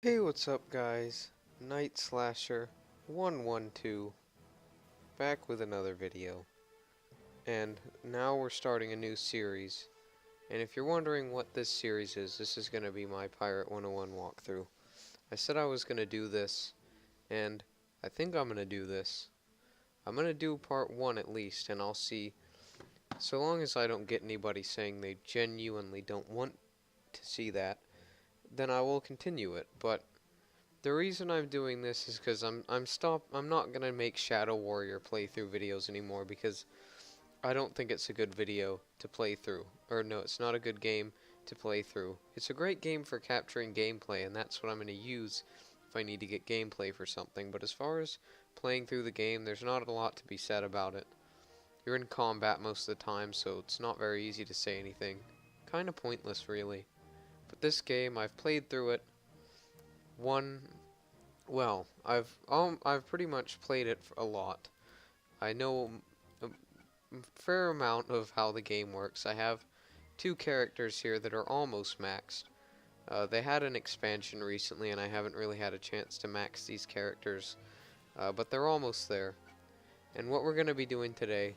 Hey, what's up, guys? Night Slasher 112 back with another video. And now we're starting a new series. And if you're wondering what this series is, this is going to be my Pirate 101 walkthrough. I said I was going to do this, and I think I'm going to do this. I'm going to do part 1 at least, and I'll see. So long as I don't get anybody saying they genuinely don't want to see that, then I will continue it. But the reason I'm doing this is because I'm not gonna make Shadow Warrior playthrough videos anymore because I don't think it's a good video to play through. Or no, it's not a good game to play through. It's a great game for capturing gameplay, and that's what I'm gonna use if I need to get gameplay for something. But as far as playing through the game, there's not a lot to be said about it. You're in combat most of the time, so it's not very easy to say anything. Kinda pointless, really. But this game, I've played through it one. Well, I've pretty much played it a lot. I know a fair amount of how the game works. I have two characters here that are almost maxed. They had an expansion recently, and I haven't really had a chance to max these characters, but they're almost there. And what we're going to be doing today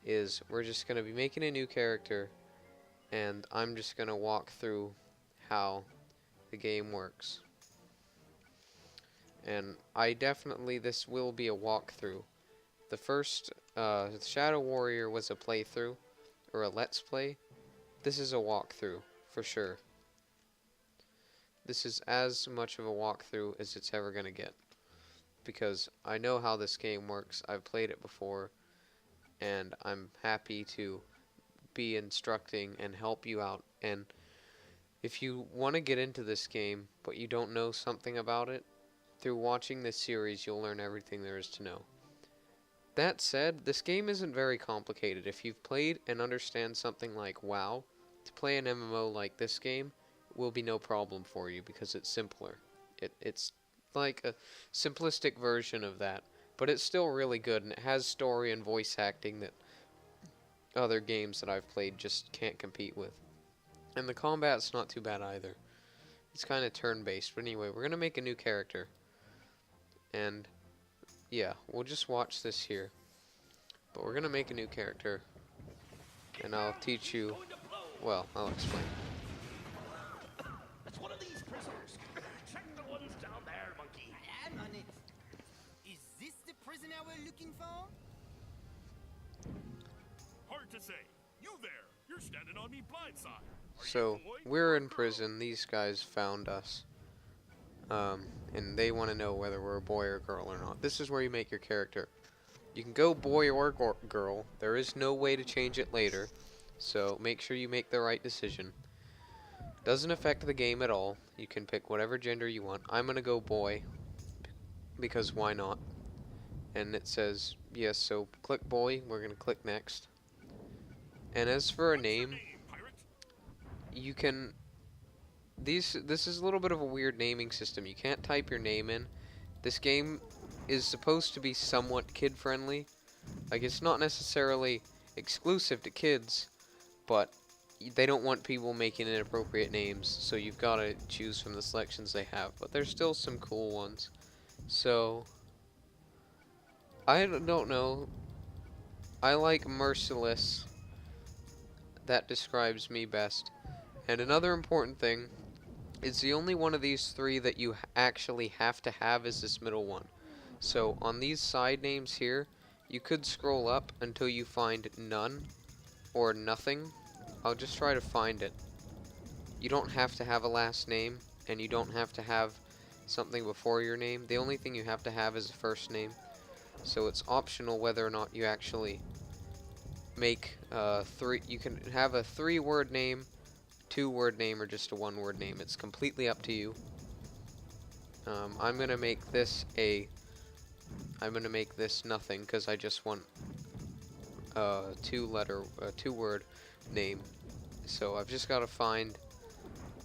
is we're just going to be making a new character, and I'm just going to walk through how the game works. And this will be a walkthrough. The first, Shadow Warrior was a playthrough, or a let's play. This is a walkthrough, for sure. This is as much of a walkthrough as it's ever gonna get. Because I know how this game works, I've played it before, and I'm happy to be instructing and help you out. And if you want to get into this game, but you don't know something about it, through watching this series, you'll learn everything there is to know. That said, this game isn't very complicated. If you've played and understand something like WoW, to play an MMO like this game will be no problem for you because it's simpler. It's like a simplistic version of that, but it's still really good, and it has story and voice acting that other games that I've played just can't compete with. And the combat's not too bad either. It's kind of turn-based, but anyway, we're going to make a new character. And yeah, we'll just watch this here. But we're gonna make a new character, and I'll teach you. Well, I'll explain. That's one of these prisoners. Check the ones down there, monkey. I'm on it. Is this the prisoner we're looking for? Hard to say. You there. You're standing on me blindside. So we're in prison. These guys found us, and they want to know whether we're a boy or girl or not. This is where you make your character. You can go boy or girl. There is no way to change it later, so make sure you make the right decision. Doesn't affect the game at all. You can pick whatever gender you want. I'm gonna go boy, because why not? And it says yes, so click boy. We're gonna click next. And as for a name, you can. This is a little bit of a weird naming system. You can't type your name in. This game is supposed to be somewhat kid-friendly. Like, it's not necessarily exclusive to kids, but they don't want people making inappropriate names, so you've got to choose from the selections they have. But there's still some cool ones. So, I don't know. I like Merciless. That describes me best. And another important thing is the only one of these three that you actually have to have is this middle one. So on these side names here, you could scroll up until you find none or nothing. I'll just try to find it. You don't have to have a last name, and you don't have to have something before your name. The only thing you have to have is a first name. So it's optional whether or not you actually make you can have a 3-word name, 2-word name, or just a 1-word name. It's completely up to you. I'm gonna make this nothing because I just want a 2-word name. So I've just got to find.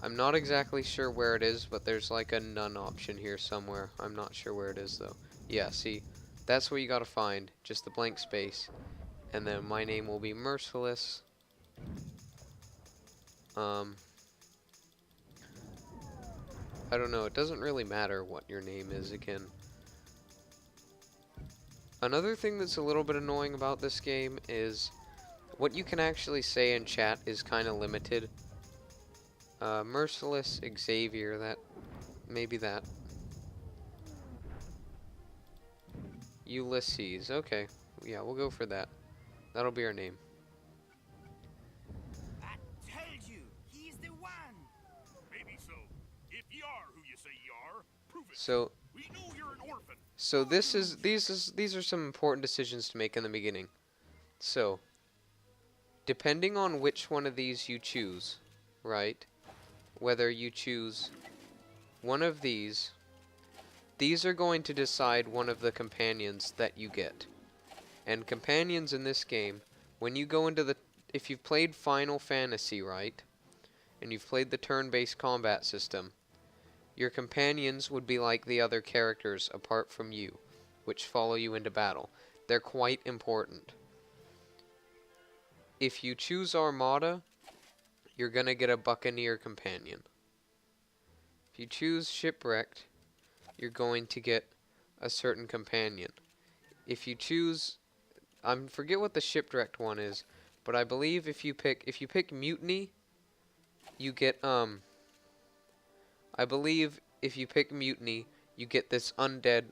I'm not exactly sure where it is, but there's like a none option here somewhere. I'm not sure where it is though. Yeah, see, that's what you got to find. Just the blank space, and then my name will be Merciless. I don't know, it doesn't really matter what your name is again. Another thing that's a little bit annoying about this game is what you can actually say in chat is kind of limited. Merciless Xavier, maybe that. Ulysses, okay. Yeah, we'll go for that. That'll be our name. I told you, he's the one. Maybe so. If you are who you say you are, prove it. So We know you're an orphan. these are some important decisions to make in the beginning. So, depending on which one of these you choose, right? Whether you choose one of these are going to decide one of the companions that you get. And companions in this game, when you go into if you've played Final Fantasy, right? And you've played the turn-based combat system, your companions would be like the other characters apart from you, which follow you into battle. They're quite important. If you choose Armada, you're gonna get a Buccaneer companion. If you choose Shipwrecked, you're going to get a certain companion. If you choose, I forget what the Shipwrecked one is, but I believe if you pick Mutiny, you get I believe if you pick Mutiny, you get this undead.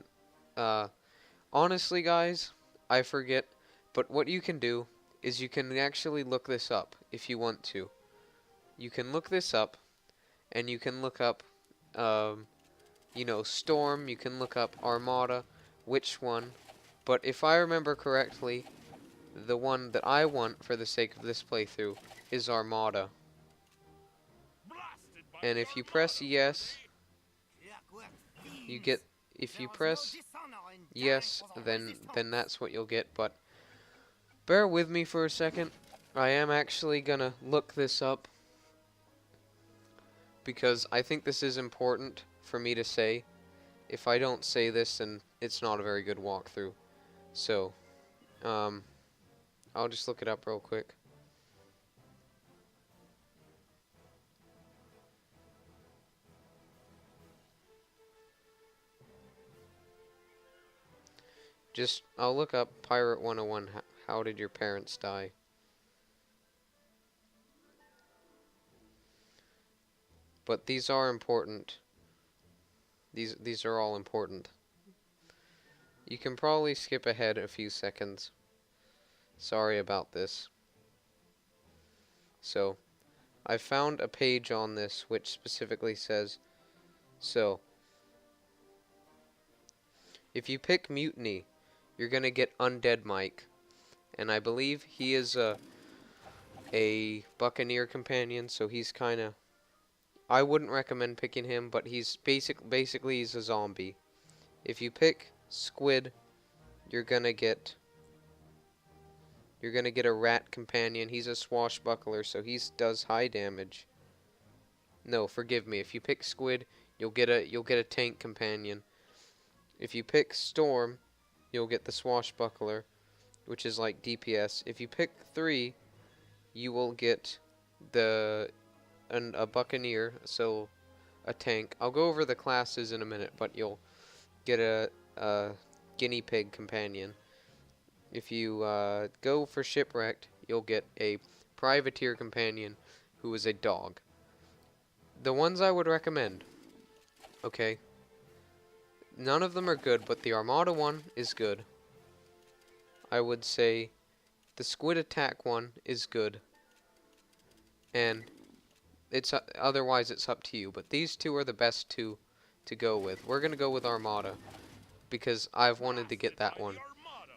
Honestly, guys, I forget, but what you can do is you can actually look this up if you want to. You can look this up, and you can look up, you know, Storm, you can look up Armada, which one. But if I remember correctly, the one that I want for the sake of this playthrough is Armada. Blasted by And the if you Armada, press yes, Clockwork fiends. you get, if you There was press no dishonor in dying yes, for the then resistance. that's what you'll get. But bear with me for a second. I am actually gonna look this up because I think this is important for me to say. If I don't say this, then it's not a very good walkthrough. So, I'll just look it up real quick. I'll look up Pirate 101, how did your parents die? But these are important. These are all important. You can probably skip ahead a few seconds. Sorry about this. So, I found a page on this which specifically says, so, if you pick Mutiny, you're gonna get Undead Mike, and I believe he is a Buccaneer companion, so he's kinda, I wouldn't recommend picking him, but he's basically he's a zombie. If you pick Squid, you're gonna get a rat companion. He's a swashbuckler, so he does high damage. No, forgive me. If you pick Squid, you'll get a tank companion. If you pick Storm, you'll get the swashbuckler, which is like DPS. If you pick 3, you will get a Buccaneer, so a tank. I'll go over the classes in a minute, but you'll get a guinea pig companion. If you go for Shipwrecked, you'll get a privateer companion who is a dog. The ones I would recommend, okay, none of them are good, but the Armada one is good. I would say the Squid Attack one is good. And it's otherwise it's up to you, but these two are the best two to go with. We're going to go with Armada because I've wanted to get that one,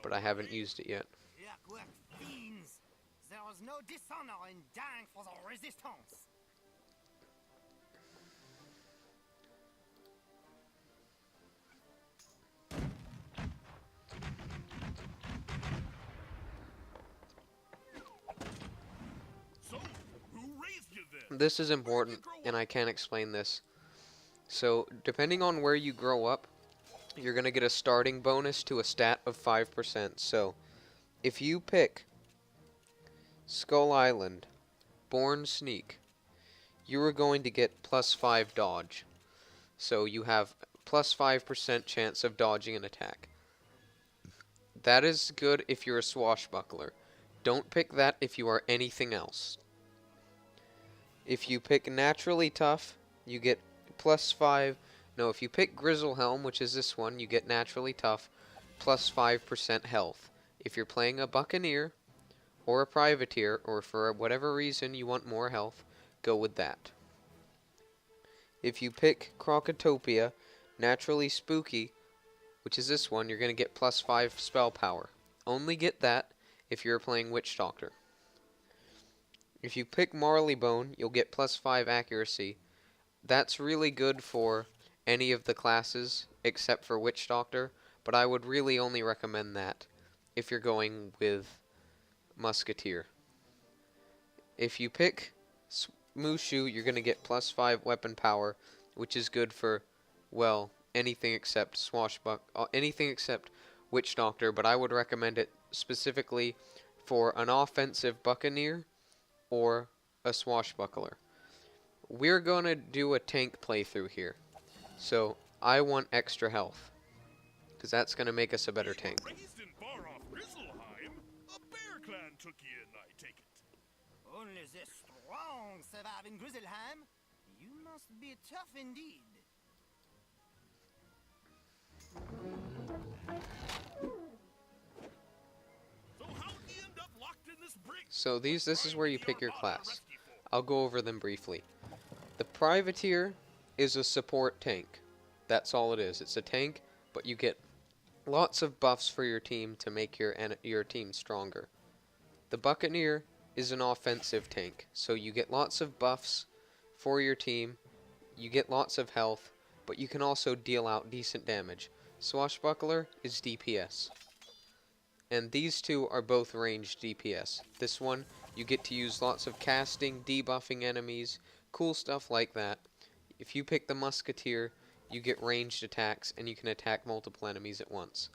but I haven't used it yet. Clockwork fiends. There was no dishonor in dying for the resistance. So, who raised you then? This is important, and I can't explain this. So, depending on where you grow up, you're going to get a starting bonus to a stat of 5%. So, if you pick Skull Island, Born Sneak, you are going to get +5 dodge. so you have plus 5% chance of dodging an attack. That is good if you're a swashbuckler. Don't pick that if you are anything else. If you pick naturally tough, you get plus 5. No, if you pick Grizzlehelm, which is this one, you get naturally tough, plus 5% health. If you're playing a Buccaneer or a Privateer, or for whatever reason you want more health, go with that. If you pick Crocotopia, naturally spooky, which is this one, you're going to get plus 5 spell power. Only get that if you're playing Witch Doctor. If you pick Marleybone, you'll get plus 5 accuracy. That's really good for any of the classes except for Witch Doctor, but I would really only recommend that if you're going with Musketeer. If you pick Mushu, you're going to get plus 5 weapon power, which is good for, well, anything except anything except Witch Doctor, but I would recommend it specifically for an offensive Buccaneer or a swashbuckler. We're going to do a tank playthrough here, so I want extra health, because that's going to make us a better tank. Raised in far-off Grizzleheim, a bear clan took you in, I take it. Only the strong survive in Grizzleheim. You must be tough indeed. So how'd you end up locked in this brig? So this is where you pick your class. I'll go over them briefly. The Privateer is a support tank. That's all it is. It's a tank, but you get lots of buffs for your team to make your team stronger. The Buccaneer is an offensive tank, so you get lots of buffs for your team, you get lots of health, but you can also deal out decent damage. Swashbuckler is DPS. And these two are both ranged DPS. This one, you get to use lots of casting, debuffing enemies, cool stuff like that. If you pick the Musketeer, you get ranged attacks, and you can attack multiple enemies at once.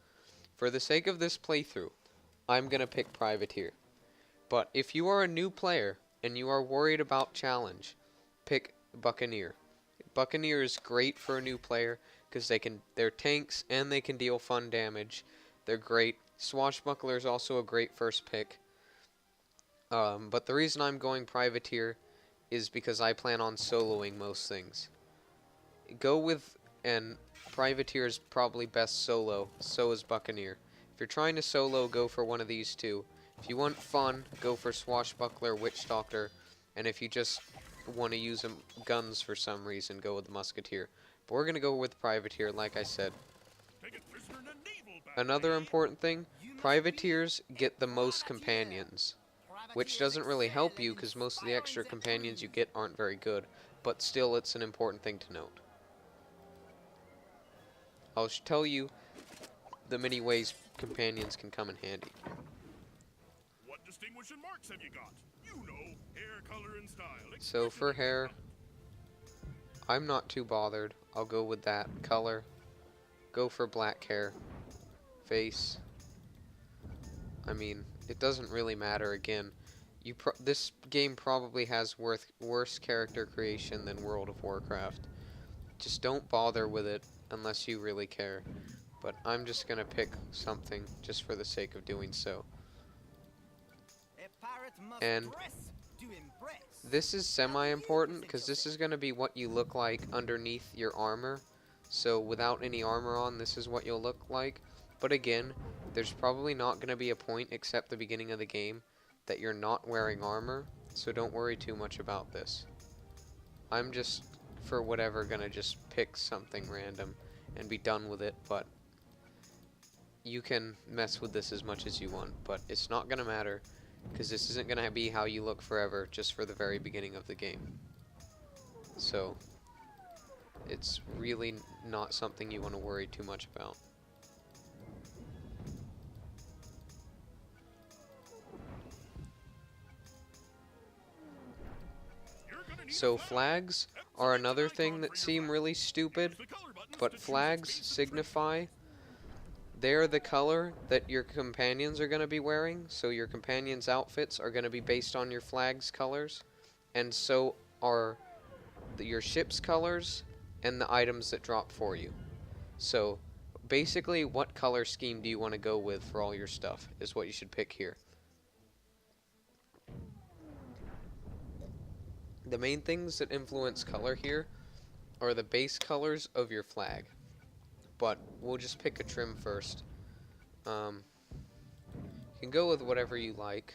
For the sake of this playthrough, I'm going to pick Privateer. But if you are a new player, and you are worried about challenge, pick Buccaneer. Buccaneer is great for a new player, because they're tanks, and they can deal fun damage. They're great. Swashbuckler is also a great first pick. But the reason I'm going Privateer is because I plan on soloing most things. Go with, and Privateer is probably best solo, so is Buccaneer. If you're trying to solo, go for one of these two. If you want fun, go for Swashbuckler, Witch Doctor, and if you just want to use guns for some reason, go with the Musketeer. But we're going to go with Privateer, like I said. Take a prisoner in a naval battle. Another important thing, Privateers get the most companions, which doesn't really help you because most of the extra companions you get aren't very good, but still it's an important thing to note. I'll tell you the many ways companions can come in handy. What distinguishing marks have you got? You know, hair color and style. So for hair, I'm not too bothered. I'll go with that color. Go for black hair. Face. I mean, it doesn't really matter. Again, this game probably has worse character creation than World of Warcraft. Just don't bother with it unless you really care. But I'm just gonna pick something just for the sake of doing so. And this is semi-important because this is gonna be what you look like underneath your armor. So without any armor on, this is what you'll look like. But again, there's probably not gonna be a point except the beginning of the game that you're not wearing armor, so don't worry too much about this. I'm just, for whatever, gonna just pick something random and be done with it, but you can mess with this as much as you want, but it's not gonna matter, because this isn't gonna be how you look forever, just for the very beginning of the game. So, it's really not something you want to worry too much about. So flags are another thing that seem really stupid, but flags signify they're the color that your companions are going to be wearing, so your companions' outfits are going to be based on your flag's colors, and so are your ship's colors and the items that drop for you. So basically, what color scheme do you want to go with for all your stuff is what you should pick here. The main things that influence color here are the base colors of your flag. But we'll just pick a trim first. You can go with whatever you like.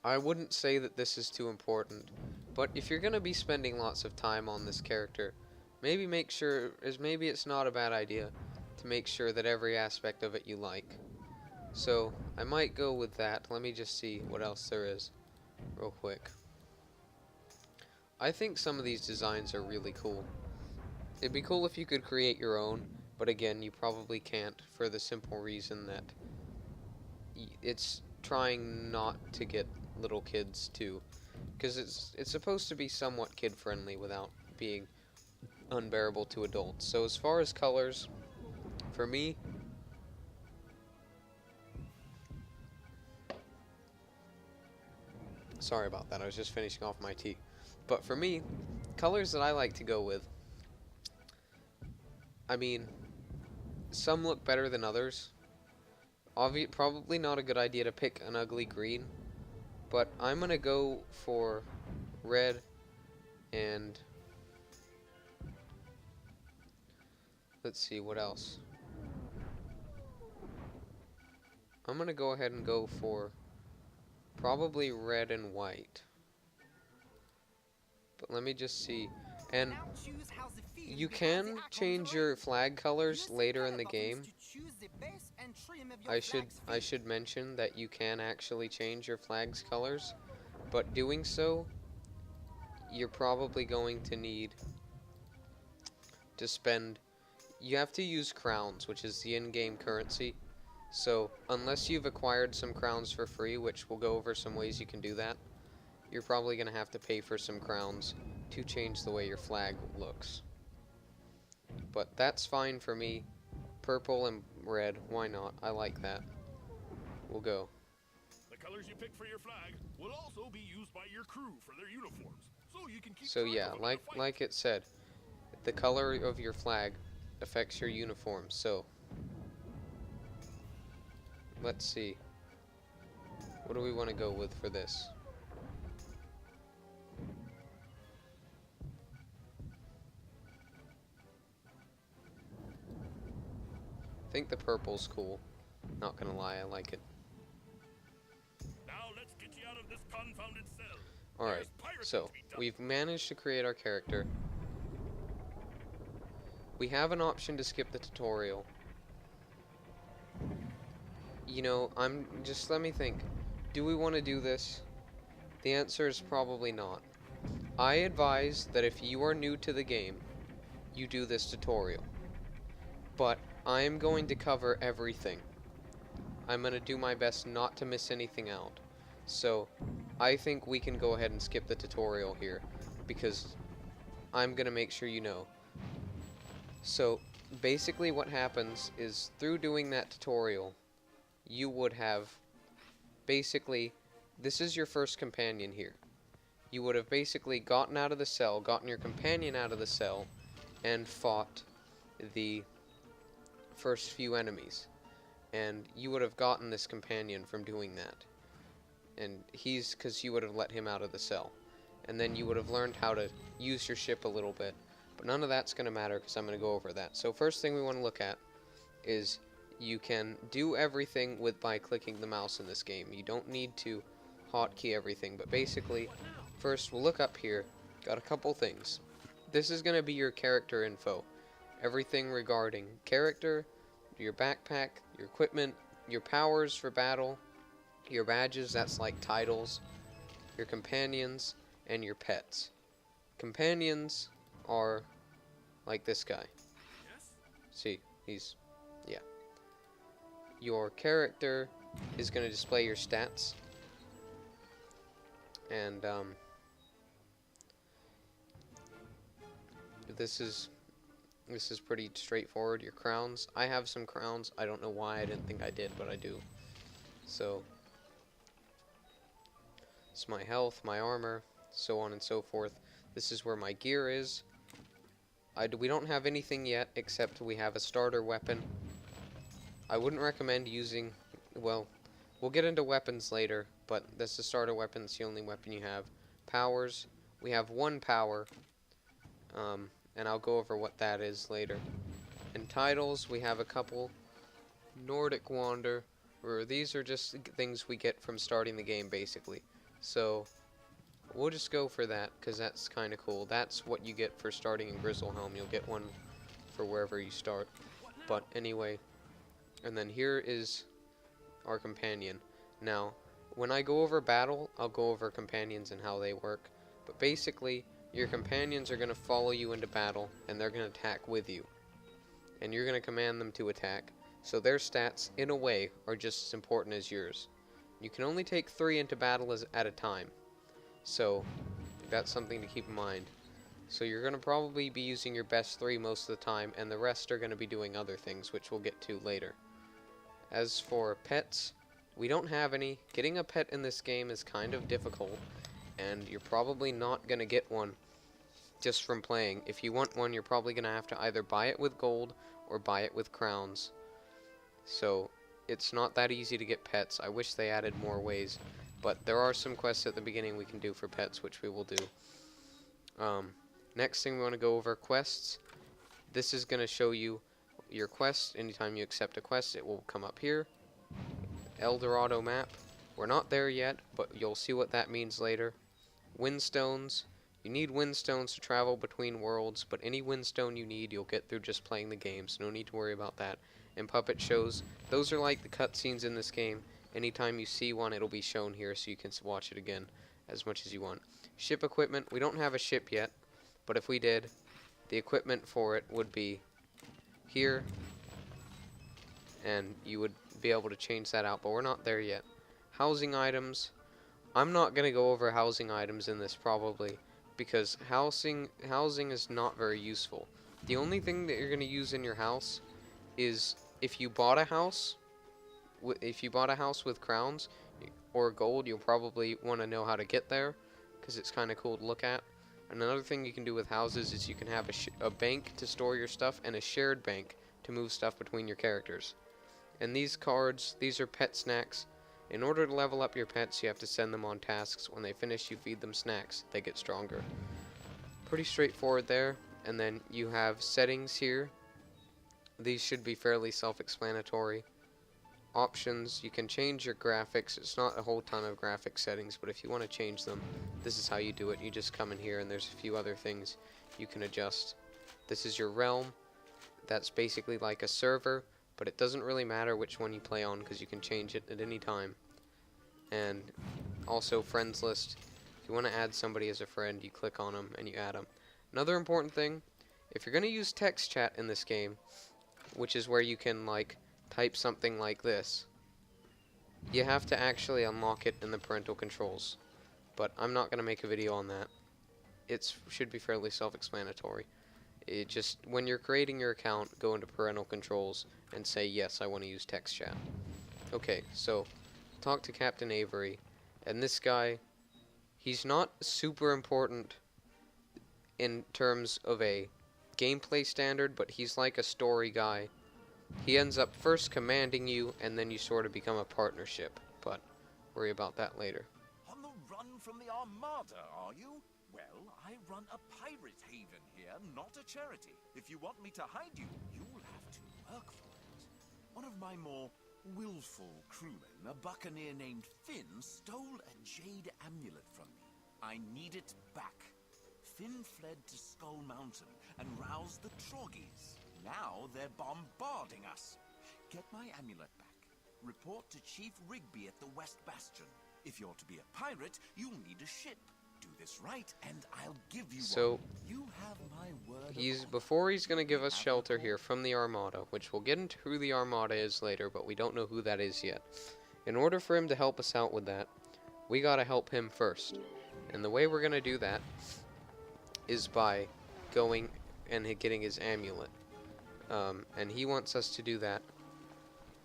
I wouldn't say that this is too important, but if you're going to be spending lots of time on this character, maybe it's not a bad idea to make sure that every aspect of it you like. So I might go with that. Let me just see what else there is real quick. I think some of these designs are really cool. It'd be cool if you could create your own, but again, you probably can't for the simple reason that it's trying not to get little kids too, because it's supposed to be somewhat kid friendly without being unbearable to adults. So as far as colors, for me, sorry about that, I was just finishing off my tea. But for me, colors that I like to go with, I mean, some look better than others. Probably not a good idea to pick an ugly green, but I'm gonna go for red and let's see what else. I'm gonna go ahead and go for probably red and white. But let me just see. And you can change your flag colors later in the game. I should mention that you can actually change your flag's colors, but doing so, you're probably going to need to spend. You have to use crowns, which is the in-game currency. So unless you've acquired some crowns for free, which we'll go over some ways you can do that, you're probably going to have to pay for some crowns to change the way your flag looks. But that's fine for me. Purple and red, why not? I like that. We'll go. The colors you pick for your flag will also be used by your crew for their uniforms, so you can keep So track yeah, of them in a fight. like it said, the color of your flag affects your uniform. So let's see. What do we want to go with for this? I think the purple's cool. Not gonna lie, I like it. Now let's get you out of this confounded cell. Alright, There's piracy so to be done. we've managed to create our character. We have an option to skip the tutorial. You know, let me think. Do we want to do this? The answer is probably not. I advise that if you are new to the game, you do this tutorial. But I am going to cover everything. I'm going to do my best not to miss anything out. So, I think we can go ahead and skip the tutorial here, because I'm going to make sure you know. So, basically what happens is, through doing that tutorial, you would have, basically, this is your first companion here. You would have basically gotten out of the cell, gotten your companion out of the cell, and fought the first few enemies. And you would have gotten this companion from doing that. And because you would have let him out of the cell. And then you would have learned how to use your ship a little bit. But none of that's going to matter because I'm going to go over that. So first thing we want to look at is you can do everything by clicking the mouse in this game. You don't need to hotkey everything. But basically, first we'll look up here. Got a couple things. This is going to be your character info. Everything regarding character, your backpack, your equipment, your powers for battle, your badges, that's like titles, your companions, and your pets. Companions are like this guy. See, yeah. Your character is going to display your stats. And, this is pretty straightforward. Your crowns. I have some crowns. I don't know why. I didn't think I did, but I do. So, it's my health, my armor, so on and so forth. This is where my gear is. we don't have anything yet, except we have a starter weapon. I wouldn't recommend using, well, we'll get into weapons later, but this is a starter weapon. It's the only weapon you have. Powers, we have one power, and I'll go over what that is later. And titles, we have a couple. Nordic Wander, where these are just things we get from starting the game, basically. So we'll just go for that, because that's kind of cool. That's what you get for starting in Grizzlehelm. You'll get one for wherever you start. But anyway, and then here is our companion. Now, when I go over battle, I'll go over companions and how they work. But basically, your companions are going to follow you into battle, and they're going to attack with you. And you're going to command them to attack. So their stats, in a way, are just as important as yours. You can only take 3 into battle at a time. So that's something to keep in mind. So you're going to probably be using your best 3 most of the time, and the rest are going to be doing other things, which we'll get to later. As for pets, we don't have any. Getting a pet in this game is kind of difficult, and you're probably not going to get one just from playing. If you want one, you're probably going to have to either buy it with gold or buy it with crowns. So it's not that easy to get pets. I wish they added more ways, but there are some quests at the beginning we can do for pets, which we will do. Next thing we want to go over, quests. This is going to show you your quest. Anytime you accept a quest, it will come up here. Eldorado map. We're not there yet, but you'll see what that means later. Windstones. You need windstones to travel between worlds, but any windstone you need, you'll get through just playing the game, so no need to worry about that. And puppet shows, those are like the cutscenes in this game. Anytime you see one, it'll be shown here, so you can watch it again as much as you want. Ship equipment, we don't have a ship yet, but if we did, the equipment for it would be here, and you would be able to change that out, but we're not there yet. Housing items, I'm not going to go over housing items in this probably, because housing is not very useful. The only thing that you're going to use in your house is if you bought a house with crowns or gold, you'll probably want to know how to get there, because it's kind of cool to look at. And another thing you can do with houses is you can have a bank to store your stuff and a shared bank to move stuff between your characters. And these cards, these are pet snacks. In order to level up your pets, you have to send them on tasks. When they finish, you feed them snacks. They get stronger. Pretty straightforward there. And then you have settings here. These should be fairly self-explanatory. Options, you can change your graphics. It's not a whole ton of graphic settings, but if you want to change them, this is how you do it. You just come in here, and there's a few other things you can adjust. This is your realm. That's basically like a server, but it doesn't really matter which one you play on, because you can change it at any time. And also friends list. If you want to add somebody as a friend, you click on them and you add them. Another important thing, if you're going to use text chat in this game, which is where you can like type something like this, you have to actually unlock it in the parental controls. But I'm not going to make a video on that. It should be fairly self-explanatory. It just, when you're creating your account, go into parental controls and say, yes, I want to use text chat. Okay, so talk to Captain Avery. And this guy, he's not super important in terms of a gameplay standard, but he's like a story guy. He ends up first commanding you, and then you sort of become a partnership. But worry about that later. On the run from the Armada, are you? Well, I run a pirate haven here, not a charity. If you want me to hide you, you'll have to work for it. One of my more willful crewmen, a buccaneer named Finn, stole a jade amulet from me. I need it back. Finn fled to Skull Mountain and roused the Troggies. Now they're bombarding us. Get my amulet back. Report to Chief Rigby at the West Bastion. If you're to be a pirate, you'll need a ship. Do this right, and I'll give you one. You have my word. Before he's going to give us shelter here from the Armada, which we'll get into who the Armada is later, but we don't know who that is yet. In order for him to help us out with that, we got to help him first. And the way we're going to do that is by going and getting his amulet. And he wants us to do that.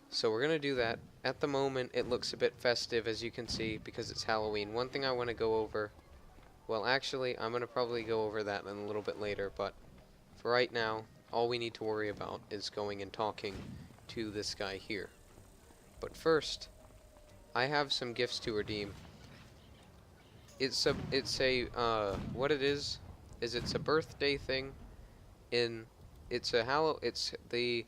So we're going to do that. At the moment, it looks a bit festive, as you can see, because it's Halloween. One thing I want to go over... Well, actually, I'm going to probably go over that in a little bit later, but for right now, all we need to worry about is going and talking to this guy here. But first, I have some gifts to redeem. It's a what it is it's a birthday thing it's the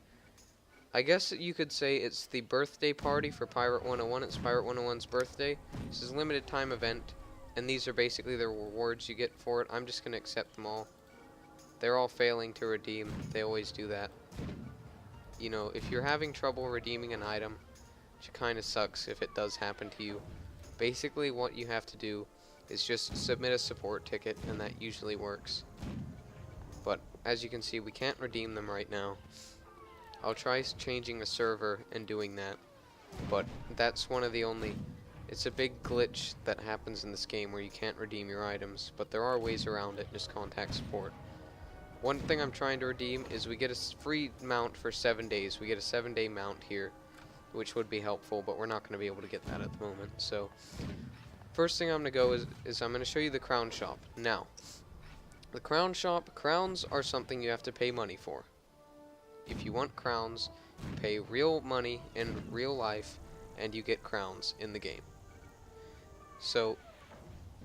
I guess you could say it's the birthday party for Pirate 101. It's Pirate 101's birthday. This is a limited time event, and these are basically the rewards you get for it. I'm just going to accept them all. They're all failing to redeem. They always do that. You know, if you're having trouble redeeming an item, which kind of sucks if it does happen to you, basically what you have to do is just submit a support ticket, and that usually works. But as you can see, we can't redeem them right now. I'll try changing the server and doing that, but that's one of the only... It's a big glitch that happens in this game where you can't redeem your items, but there are ways around it. Just contact support. One thing I'm trying to redeem is we get a free mount for 7 days. We get a 7-day mount here, which would be helpful, but we're not going to be able to get that at the moment. So, first thing I'm going to go is I'm going to show you the crown shop. Now, the crown shop, crowns are something you have to pay money for. If you want crowns, you pay real money in real life, and you get crowns in the game. So,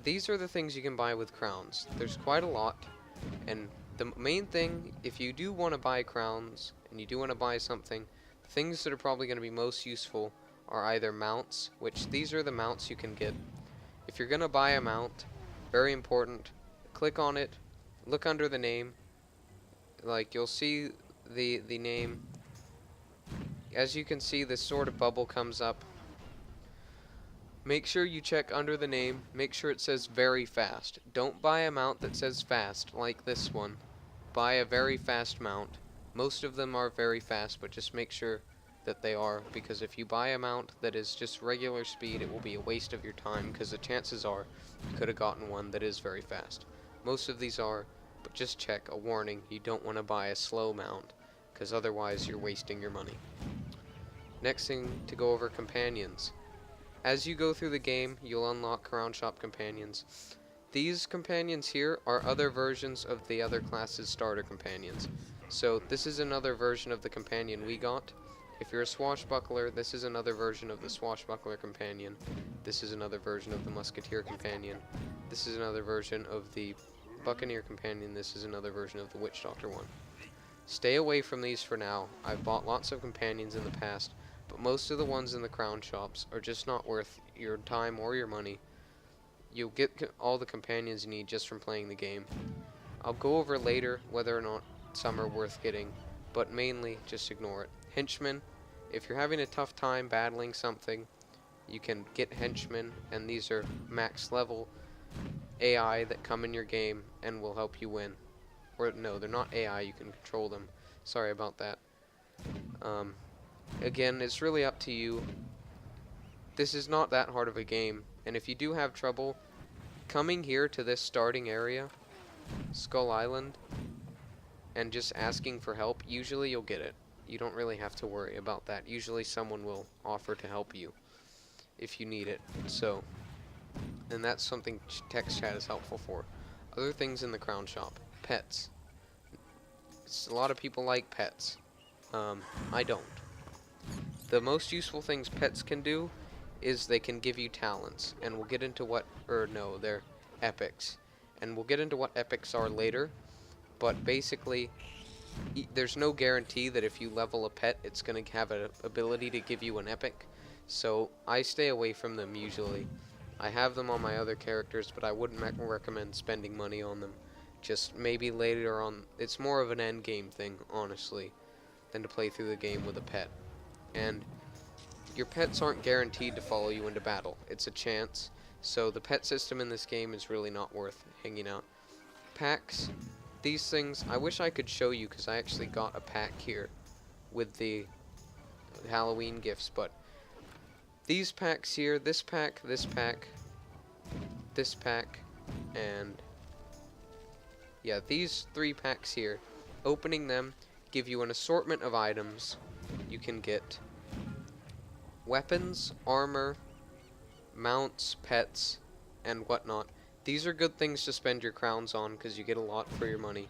these are the things you can buy with crowns. There's quite a lot, and the main thing, if you do want to buy crowns, and you do want to buy something, things that are probably going to be most useful are either mounts, which these are the mounts you can get. If you're going to buy a mount, very important, click on it, look under the name, like you'll see the name. As you can see, this sort of bubble comes up. Make sure you check under the name, make sure it says very fast. Don't buy a mount that says fast, like this one. Buy a very fast mount. Most of them are very fast, but just make sure that they are, because if you buy a mount that is just regular speed, it will be a waste of your time, because the chances are you could have gotten one that is very fast. Most of these are, but just check. A warning, you don't want to buy a slow mount, because otherwise you're wasting your money. Next thing to go over, companions. As you go through the game, you'll unlock Crown Shop companions. These companions here are other versions of the other class's starter companions. So this is another version of the companion we got. If you're a swashbuckler, this is another version of the swashbuckler companion. This is another version of the musketeer companion. This is another version of the buccaneer companion. This is another version of the witch doctor one. Stay away from these for now. I've bought lots of companions in the past, but most of the ones in the crown shops are just not worth your time or your money. You'll get all the companions you need just from playing the game. I'll go over later whether or not some are worth getting, but mainly just ignore it. Henchmen, if you're having a tough time battling something, you can get henchmen, and these are max level AI that come in your game and will help you win. Or no, they're not AI, you can control them. Sorry about that. Again, it's really up to you. This is not that hard of a game, and if you do have trouble coming here to this starting area, Skull Island, and just asking for help, usually you'll get it. You don't really have to worry about that. Usually someone will offer to help you if you need it. So, and that's something text chat is helpful for. Other things in the crown shop. Pets. A lot of people like pets. I don't. The most useful things pets can do is they can give you talents, and we'll get into what, they're epics, and we'll get into what epics are later, but basically, there's no guarantee that if you level a pet, it's going to have an ability to give you an epic, so I stay away from them usually. I have them on my other characters, but I wouldn't recommend spending money on them. Just maybe later on, it's more of an end game thing, honestly, than to play through the game with a pet. And your pets aren't guaranteed to follow you into battle. It's a chance. So the pet system in this game is really not worth hanging out. Packs. These things, I wish I could show you because I actually got a pack here with the Halloween gifts, but these packs here, this pack, this pack, this pack, and yeah, these 3 packs here, opening them give you an assortment of items. You can get weapons, armor, mounts, pets, and whatnot. These are good things to spend your crowns on because you get a lot for your money.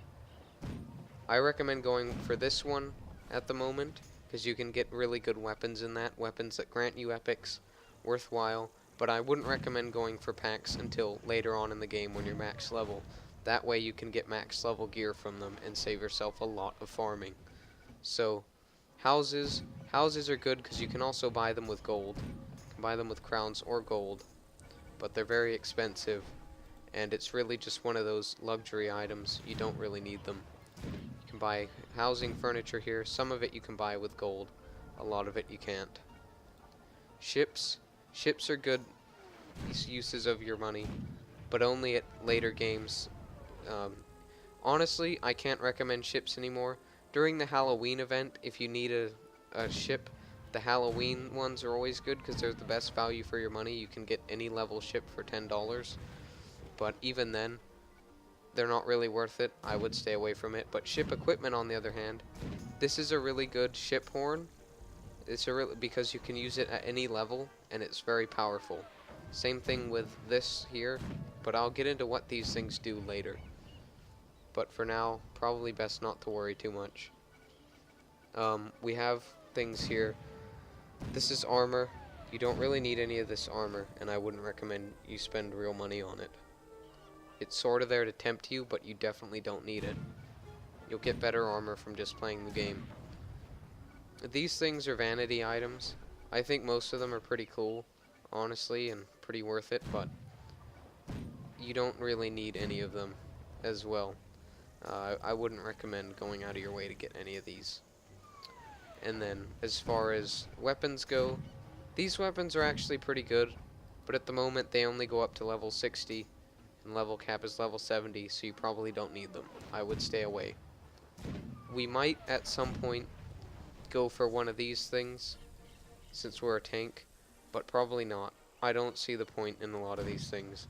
I recommend going for this one at the moment, because you can get really good weapons in that, weapons that grant you epics, worthwhile, but I wouldn't recommend going for packs until later on in the game when you're max level. That way you can get max level gear from them and save yourself a lot of farming. So, houses are good because you can also buy them with gold. You can buy them with crowns or gold, but they're very expensive, and it's really just one of those luxury items. You don't really need them. You can buy housing furniture here. Some of it you can buy with gold. A lot of it you can't. Ships are good uses of your money, but only at later games. Honestly, I can't recommend ships anymore. During the Halloween event, if you need a ship, the Halloween ones are always good because they're the best value for your money. You can get any level ship for $10, but even then, they're not really worth it. I would stay away from it. But ship equipment, on the other hand, this is a really good ship horn. It's because you can use it at any level, and it's very powerful. Same thing with this here, but I'll get into what these things do later. But for now, probably best not to worry too much. We have things here. This is armor. You don't really need any of this armor, and I wouldn't recommend you spend real money on it. It's sort of there to tempt you, but you definitely don't need it. You'll get better armor from just playing the game. These things are vanity items. I think most of them are pretty cool, honestly, and pretty worth it, but you don't really need any of them as well. I wouldn't recommend going out of your way to get any of these. And then, as far as weapons go, these weapons are actually pretty good, but at the moment they only go up to level 60, and level cap is level 70, so you probably don't need them. I would stay away. We might, at some point, go for one of these things, since we're a tank, but probably not. I don't see the point in a lot of these things.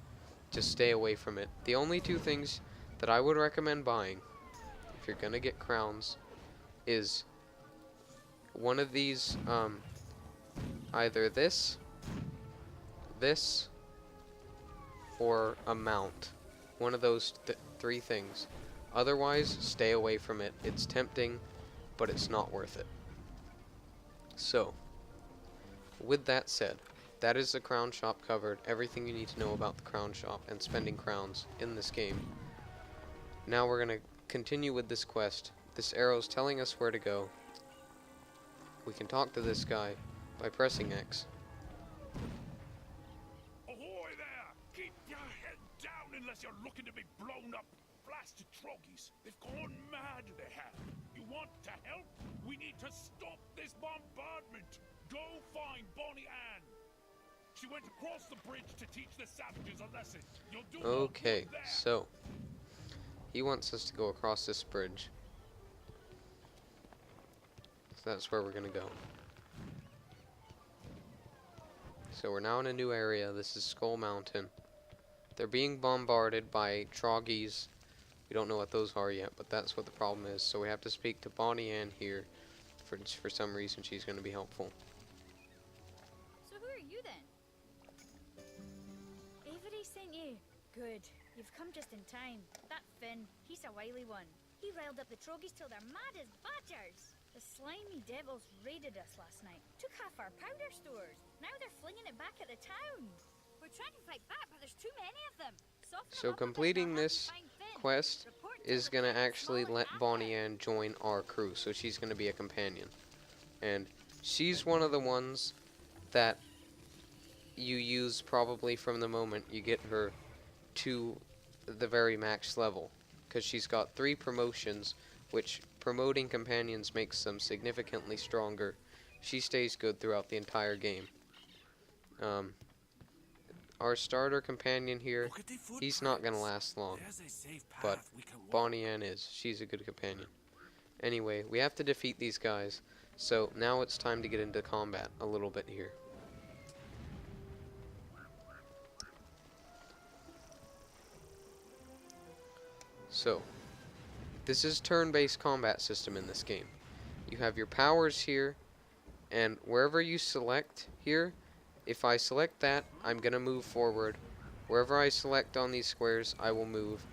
Just stay away from it. The only two things that I would recommend buying, if you're gonna get crowns, is one of these, either this, or a mount. One of those three things. Otherwise, stay away from it. It's tempting, but it's not worth it. So, with that said, that is the crown shop covered. Everything you need to know about the crown shop and spending crowns in this game. Now we're going to continue with this quest. This arrow's telling us where to go. We can talk to this guy by pressing X. Ahoy there! Keep your head down unless you're looking to be blown up. Blasted troggies. They've gone mad, they have. You want to help? We need to stop this bombardment. Go find Bonnie Ann. She went across the bridge to teach the savages a lesson. You'll do Okay, so he wants us to go across this bridge. So that's where we're gonna go. So we're now in a new area. This is Skull Mountain. They're being bombarded by troggies. We don't know what those are yet, but that's what the problem is. So we have to speak to Bonnie Ann here. For some reason, she's going to be helpful. So who are you then? Avery sent you. Good. You've come just in time. That Finn, he's a wily one. He riled up the troggies till they're mad as badgers. The slimy devils raided us last night. Took half our powder stores. Now they're flinging it back at the town. We're trying to fight back, but there's too many of them. So completing this quest is going to actually let Bonnie Ann join our crew. So she's going to be a companion. And she's one of the ones that you use probably from the moment you get her to the very max level. Because she's got 3 promotions, which promoting companions makes them significantly stronger. She stays good throughout the entire game. Our starter companion here, he's not going to last long, but Bonnie Ann is. She's a good companion. Anyway, we have to defeat these guys, so now it's time to get into combat a little bit here. So, this is turn-based combat system in this game. You have your powers here, and wherever you select here, if I select that, I'm going to move forward. Wherever I select on these squares, I will move.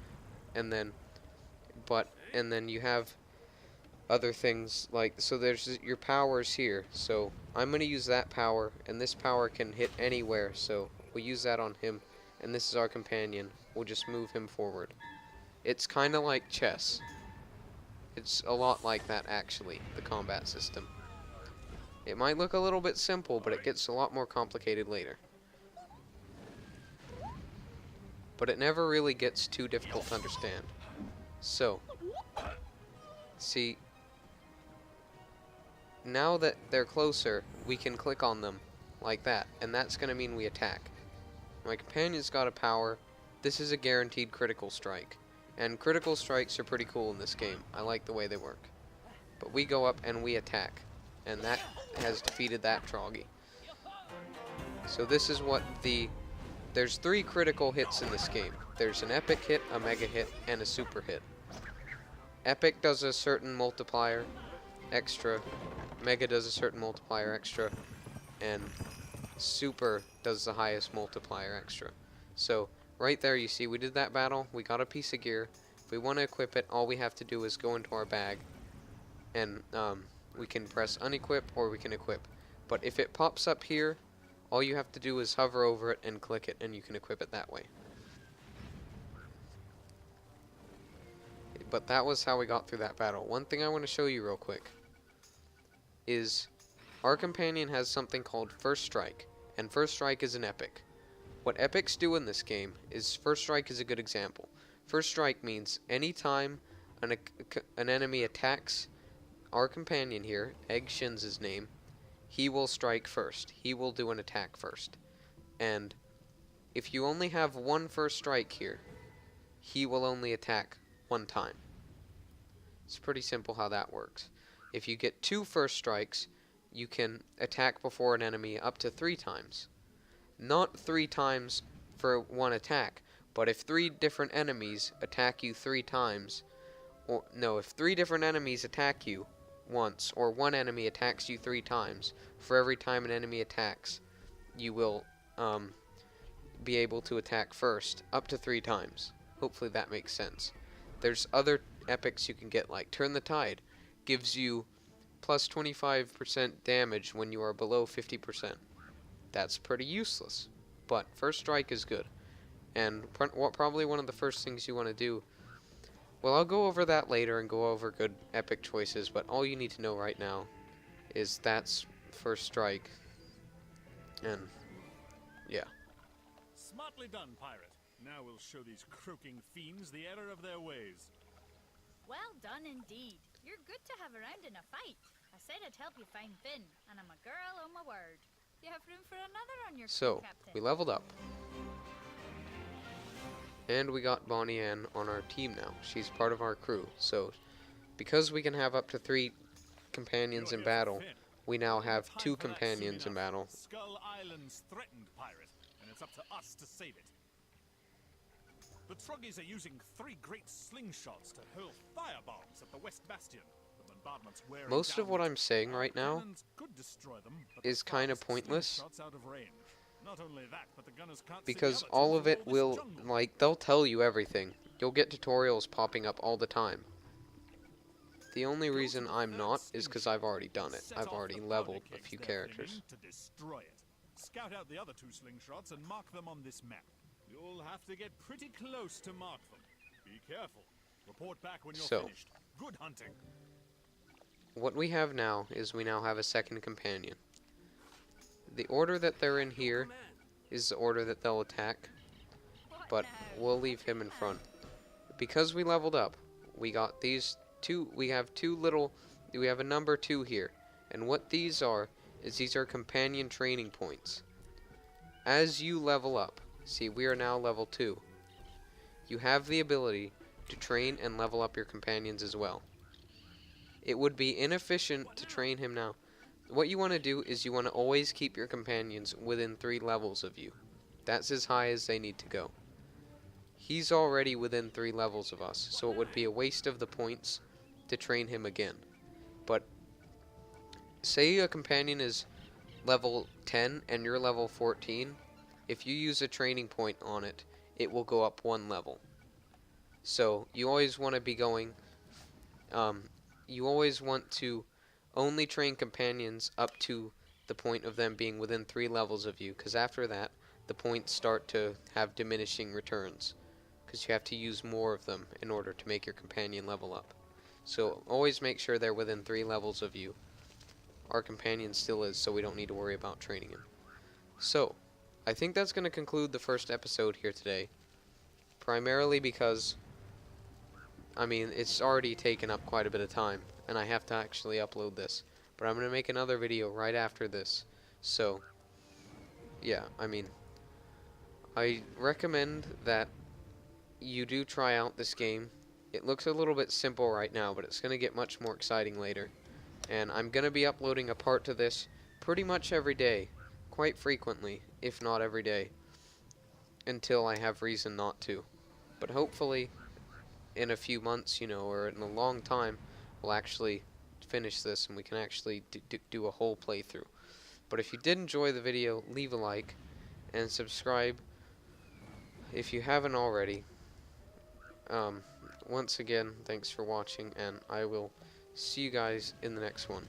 And then you have other things like, so there's your powers here. So I'm going to use that power, and this power can hit anywhere, so we'll use that on him, and this is our companion. We'll just move him forward. It's kind of like chess. It's a lot like that, actually, the combat system. It might look a little bit simple, but it gets a lot more complicated later. But it never really gets too difficult to understand. So, see, now that they're closer, we can click on them like that, and that's going to mean we attack. My companion's got a power. This is a guaranteed critical strike, and critical strikes are pretty cool in this game. I like the way they work. But we go up and we attack, and that has defeated that Troggy. So this is what there's 3 critical hits in this game. There's an epic hit, a mega hit, and a super hit. Epic does a certain multiplier extra, mega does a certain multiplier extra, and super does the highest multiplier extra. So right there you see we did that battle, we got a piece of gear. If we want to equip it, all we have to do is go into our bag, and we can press unequip or we can equip. But if it pops up here, all you have to do is hover over it and click it, and you can equip it that way. But that was how we got through that battle. One thing I want to show you real quick is our companion has something called First Strike, and First Strike is an epic. What epics do in this game is, First Strike is a good example. First Strike means anytime an enemy attacks our companion here, Egg Shin's his name, he will strike first. He will do an attack first. And if you only have one First Strike here, he will only attack one time. It's pretty simple how that works. If you get 2 First Strikes, you can attack before an enemy up to 3 times. Not 3 times for one attack, but if 3 different enemies attack you 3 times, or no, if 3 different enemies attack you once, or one enemy attacks you 3 times, for every time an enemy attacks, you will be able to attack first up to 3 times. Hopefully that makes sense. There's other epics you can get, like Turn the Tide, gives you plus 25% damage when you are below 50%. That's pretty useless, but First Strike is good. And probably one of the first things you want to do, well, I'll go over that later and go over good epic choices, but all you need to know right now is that's First Strike. And yeah. Smartly done, pirate. Now we'll show these croaking fiends the error of their ways. Well done indeed. You're good to have around in a fight. I said I'd help you find Finn, and I'm a girl on my word. You have room for another on your So, crew, Captain. we leveled up. And we got Bonnie Ann on our team now. She's part of our crew. So, because we can have up to 3 companions in battle, we now have 2 companions in battle. Skull Island's threatened, pirate, and it's up to us to save it. The Troggies are using 3 great slingshots to hurl firebombs at the West Bastion. The bombardment's wearing Most of down. what I'm saying right now Cannons could destroy them, but is the kind of farthest pointless, slingshots out of range. Not only that, but the gunners can't see because the other all two of from it this will, jungle. like, they'll tell you everything. You'll get tutorials popping up all the time. The only reason I'm not is because I've already done it. I've already leveled a few characters. To destroy it. Scout out the other 2 slingshots and mark them on this map. You'll have to get pretty close to mark them. Be careful. Report back when you're So, finished. Good hunting. what we have now is we now have a second companion. The order that they're in here is the order that they'll attack, What but now? we'll leave him in front. Because we leveled up, we got these 2, we have a number 2 here, and what these are is these are companion training points. As you level up, see, we are now level 2, you have the ability to train and level up your companions as well. It would be inefficient to train him now. What you want to do is you want to always keep your companions within 3 levels of you. That's as high as they need to go. He's already within 3 levels of us, so it would be a waste of the points to train him again. But say a companion is level 10 and you're level 14, if you use a training point on it, it will go up 1 level. So you always want to be going you always want to only train companions up to the point of them being within 3 levels of you, because after that, the points start to have diminishing returns, because you have to use more of them in order to make your companion level up. So always make sure they're within 3 levels of you. Our companion still is, so we don't need to worry about training him. So, I think that's going to conclude the first episode here today. Primarily because, I mean, it's already taken up quite a bit of time, and I have to actually upload this. But I'm going to make another video right after this. So, yeah, I mean, I recommend that you do try out this game. It looks a little bit simple right now, but it's going to get much more exciting later. And I'm going to be uploading a part to this pretty much every day, quite frequently, if not every day, until I have reason not to. But hopefully, in a few months, or in a long time, we'll actually finish this and we can actually do a whole playthrough. But if you did enjoy the video, leave a like and subscribe if you haven't already. Once again, thanks for watching, and I will see you guys in the next one.